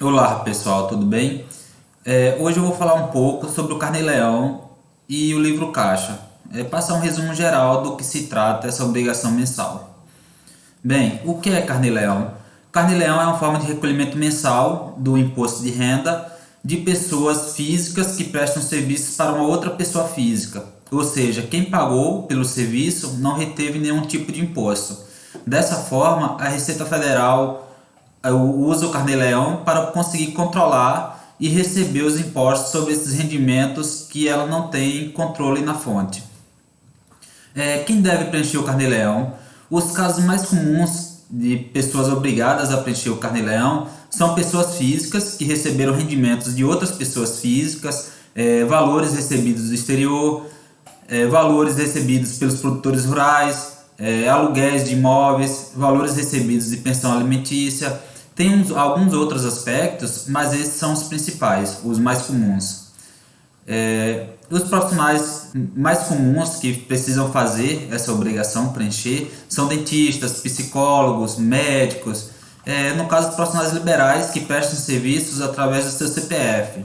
Olá pessoal, tudo bem? Hoje eu vou falar um pouco sobre o Carnê-Leão e o livro Caixa. Passar um resumo geral do que se trata essa obrigação mensal. Bem, o que é Carnê-Leão? Carnê-Leão é uma forma de recolhimento mensal do imposto de renda de pessoas físicas que prestam serviços para uma outra pessoa física. Ou seja, quem pagou pelo serviço não reteve nenhum tipo de imposto. Dessa forma, a Receita Federal usa o Carnê-Leão para conseguir controlar e receber os impostos sobre esses rendimentos que ela não tem controle na fonte. Quem deve preencher o Carnê-Leão? Os casos mais comuns de pessoas obrigadas a preencher o Carnê-Leão são pessoas físicas que receberam rendimentos de outras pessoas físicas, valores recebidos do exterior, valores recebidos pelos produtores rurais, aluguéis de imóveis, valores recebidos de pensão alimentícia. Tem alguns outros aspectos, mas esses são os principais, os mais comuns. Os profissionais mais comuns que precisam fazer essa obrigação, preencher, são dentistas, psicólogos, médicos, no caso dos profissionais liberais que prestam serviços através do seu CPF.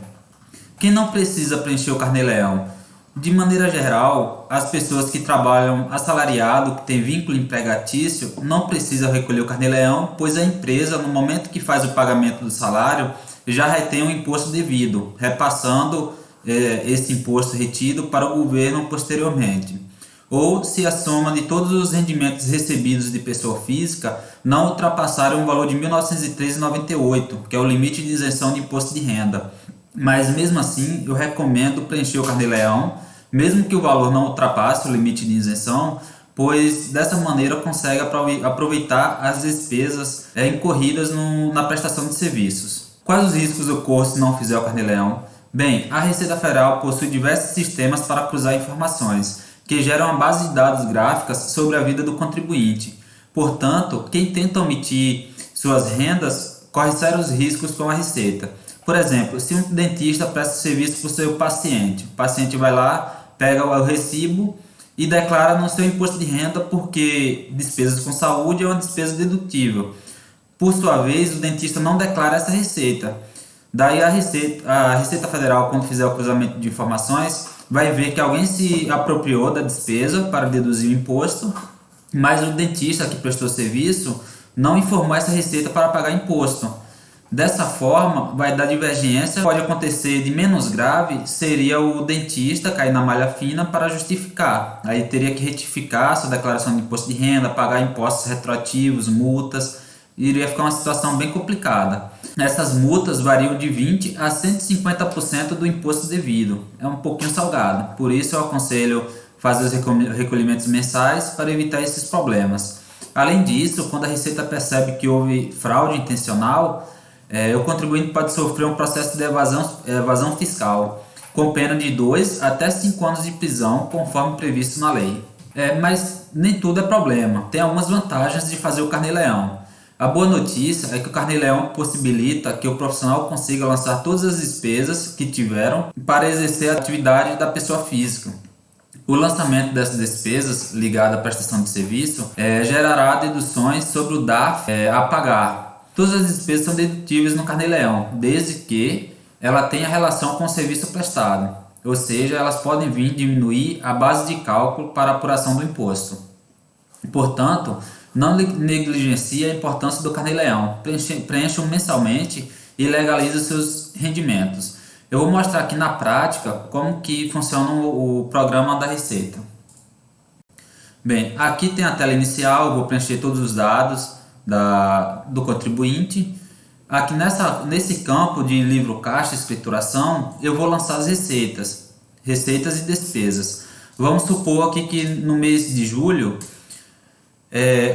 Quem não precisa preencher o Carnê-Leão? De maneira geral, as pessoas que trabalham assalariado, que têm vínculo empregatício, não precisam recolher o Carnê-Leão, pois a empresa, no momento que faz o pagamento do salário, já retém o imposto devido, repassando esse imposto retido para o governo posteriormente. Ou se a soma de todos os rendimentos recebidos de pessoa física não ultrapassarem o valor de R$ 1.913,98, que é o limite de isenção de imposto de renda. Mas mesmo assim, eu recomendo preencher o Carnê-Leão, mesmo que o valor não ultrapasse o limite de isenção, pois dessa maneira consegue aproveitar as despesas incorridas na prestação de serviços. Quais os riscos ocorrem se não fizer o Carnê-Leão? Bem, a Receita Federal possui diversos sistemas para cruzar informações, que geram uma base de dados gráficas sobre a vida do contribuinte. Portanto, quem tenta omitir suas rendas corre sérios riscos com a Receita. Por exemplo, se um dentista presta serviço para o seu paciente, o paciente vai lá, pega o recibo e declara no seu imposto de renda porque despesas com saúde é uma despesa dedutível. Por sua vez, o dentista não declara essa receita. Daí a Receita Federal, quando fizer o cruzamento de informações, vai ver que alguém se apropriou da despesa para deduzir o imposto, mas o dentista que prestou serviço não informou essa receita para pagar imposto. Dessa forma, vai dar divergência. Pode acontecer de menos grave, seria o dentista cair na malha fina para justificar. Aí teria que retificar sua declaração de imposto de renda, pagar impostos retroativos, multas. Iria ficar uma situação bem complicada. Essas multas variam de 20% a 150% do imposto devido. É um pouquinho salgado. Por isso eu aconselho fazer os recolhimentos mensais para evitar esses problemas. Além disso, quando a Receita percebe que houve fraude intencional, o contribuinte pode sofrer um processo de evasão fiscal, com pena de 2 até 5 anos de prisão, conforme previsto na lei. Mas nem tudo é problema, tem algumas vantagens de fazer o Carnê-Leão. A boa notícia é que o Carnê-Leão possibilita que o profissional consiga lançar todas as despesas que tiveram para exercer a atividade da pessoa física. O lançamento dessas despesas ligadas à prestação de serviço gerará deduções sobre o DARF a pagar. Todas as despesas são dedutíveis no Carnê-Leão, desde que ela tenha relação com o serviço prestado, ou seja, elas podem vir diminuir a base de cálculo para a apuração do imposto. Portanto, não negligencie a importância do Carnê-Leão, preencha mensalmente e legalize os seus rendimentos. Eu vou mostrar aqui na prática como que funciona o programa da Receita. Bem, aqui tem a tela inicial, eu vou preencher todos os dados do contribuinte. Aqui nesse campo de livro caixa escrituração, eu vou lançar as receitas e despesas. Vamos supor aqui que no mês de julho,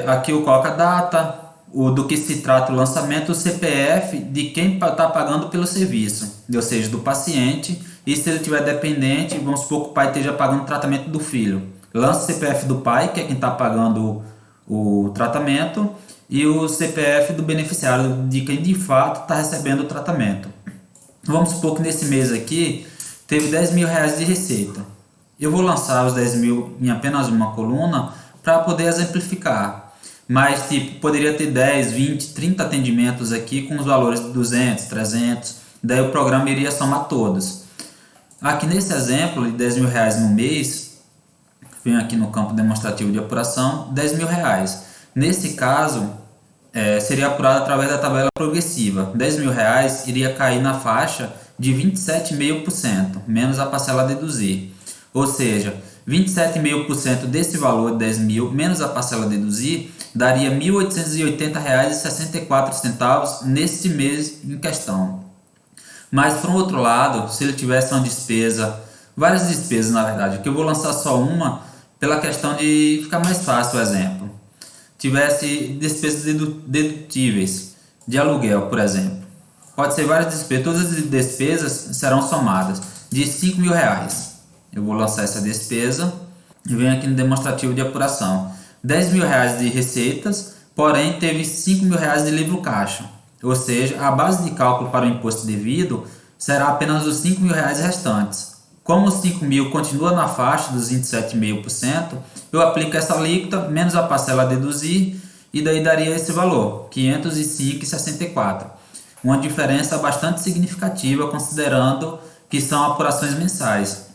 aqui eu coloco a data, do que se trata o lançamento, o CPF de quem está pagando pelo serviço, ou seja, do paciente, e se ele tiver dependente, vamos supor que o pai esteja pagando o tratamento do filho. Lança o CPF do pai, que é quem está pagando o tratamento, e o CPF do beneficiário, de quem de fato está recebendo o tratamento. Vamos supor que nesse mês aqui teve R$ 10.000 de receita. Eu vou lançar os 10 mil em apenas uma coluna para poder exemplificar. Mas, tipo, poderia ter 10, 20, 30 atendimentos aqui com os valores de 200, 300. Daí o programa iria somar todos. Aqui nesse exemplo de 10 mil reais no mês, venho aqui no campo demonstrativo de apuração, 10 mil reais. Nesse caso, seria apurado através da tabela progressiva. 10 mil reais iria cair na faixa de 27,5%, menos a parcela a deduzir. Ou seja, 27,5% desse valor de 10 mil, menos a parcela a deduzir, daria R$ 1.880,64 neste mês em questão. Mas, por um outro lado, se ele tivesse uma despesa, várias despesas na verdade, que eu vou lançar só uma, pela questão de ficar mais fácil o exemplo. Tivesse despesas dedutíveis, de aluguel, por exemplo. Pode ser várias despesas, todas as despesas serão somadas de 5 mil reais. Eu vou lançar essa despesa e venho aqui no demonstrativo de apuração. 10 mil reais de receitas, porém teve 5 mil reais de livro caixa. Ou seja, a base de cálculo para o imposto devido será apenas os 5 mil reais restantes. Como os 5 mil continua na faixa dos 27,5%, eu aplico essa alíquota menos a parcela a deduzir e daí daria esse valor, R$ 505,64. Uma diferença bastante significativa considerando que são apurações mensais.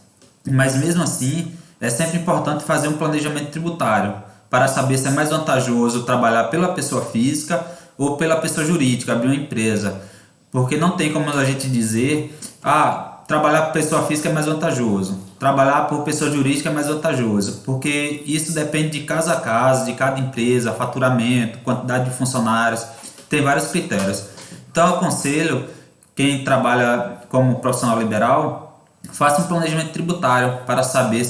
Mas mesmo assim, é sempre importante fazer um planejamento tributário para saber se é mais vantajoso trabalhar pela pessoa física ou pela pessoa jurídica, abrir uma empresa. Porque não tem como a gente dizer, trabalhar por pessoa física é mais vantajoso, trabalhar por pessoa jurídica é mais vantajoso, porque isso depende de caso a caso, de cada empresa, faturamento, quantidade de funcionários, tem vários critérios. Então eu aconselho quem trabalha como profissional liberal, faça um planejamento tributário para saber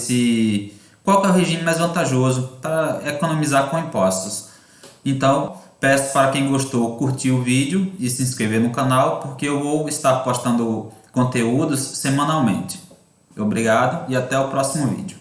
qual que é o regime mais vantajoso para economizar com impostos. Então, peço para quem gostou curtir o vídeo e se inscrever no canal, porque eu vou estar postando conteúdos semanalmente. Obrigado e até o próximo vídeo.